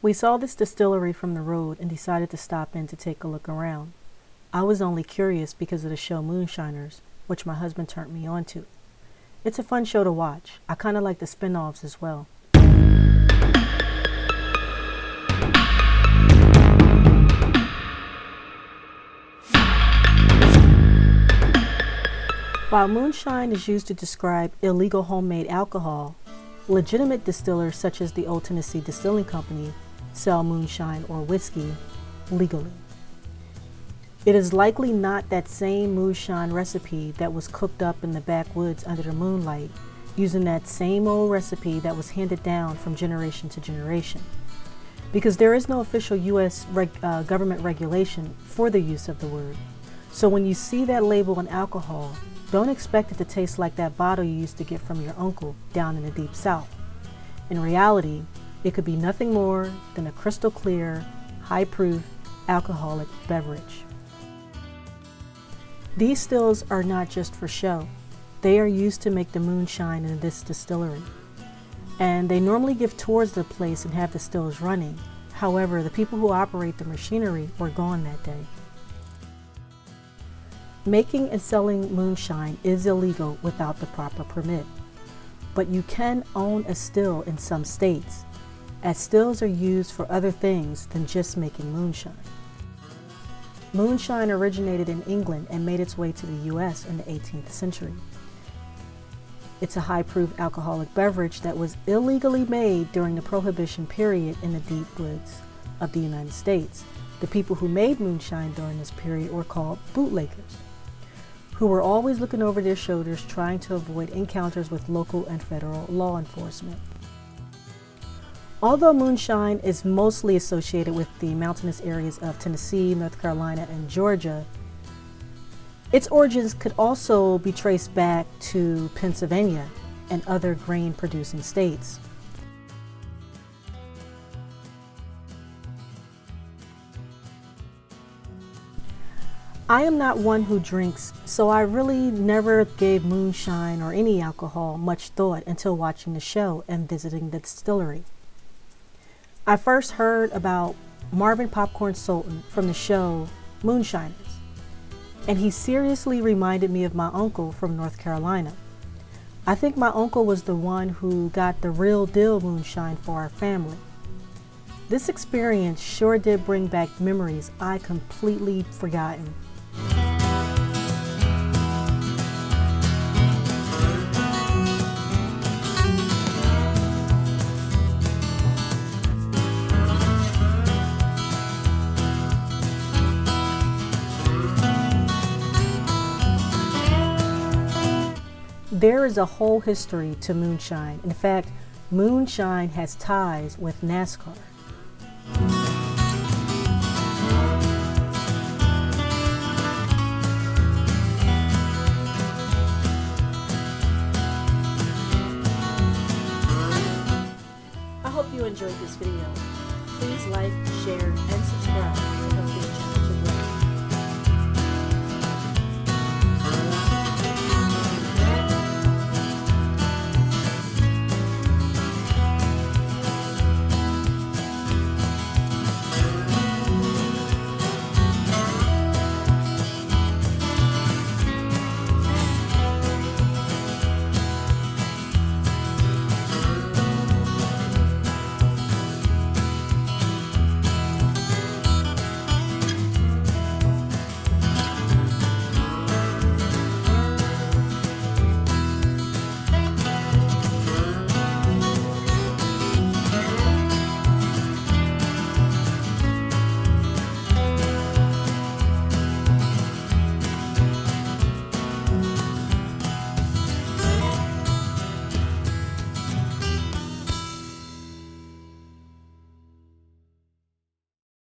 We saw this distillery from the road and decided to stop in to take a look around. I was only curious because of the show Moonshiners, which my husband turned me on to. It's a fun show to watch. I kind of like the spin-offs as well. While moonshine is used to describe illegal homemade alcohol, legitimate distillers such as the old Tennessee Distilling Company sell moonshine or whiskey legally. It is likely not that same moonshine recipe that was cooked up in the backwoods under the moonlight, using that same old recipe that was handed down from generation to generation. Because there is no official U.S. government regulation for the use of the word. So when you see that label on alcohol, don't expect it to taste like that bottle you used to get from your uncle down in the deep south. In reality, it could be nothing more than a crystal clear, high-proof alcoholic beverage. These stills are not just for show. They are used to make the moonshine in this distillery. And they normally give tours of the place and have the stills running. However, the people who operate the machinery were gone that day. Making and selling moonshine is illegal without the proper permit, but you can own a still in some states, as stills are used for other things than just making moonshine. Moonshine originated in England and made its way to the U.S. in the 18th century. It's a high-proof alcoholic beverage that was illegally made during the Prohibition period in the deep woods of the United States. The people who made moonshine during this period were called bootleggers, who were always looking over their shoulders trying to avoid encounters with local and federal law enforcement. Although moonshine is mostly associated with the mountainous areas of Tennessee, North Carolina, and Georgia, its origins could also be traced back to Pennsylvania and other grain-producing states. I am not one who drinks, so I really never gave moonshine or any alcohol much thought until watching the show and visiting the distillery. I first heard about Marvin Popcorn Sultan from the show Moonshiners, and he seriously reminded me of my uncle from North Carolina. I think my uncle was the one who got the real deal moonshine for our family. This experience sure did bring back memories I completely forgotten. There is a whole history to moonshine. In fact, moonshine has ties with NASCAR. I hope you enjoyed this video. Please like, share, and subscribe to help me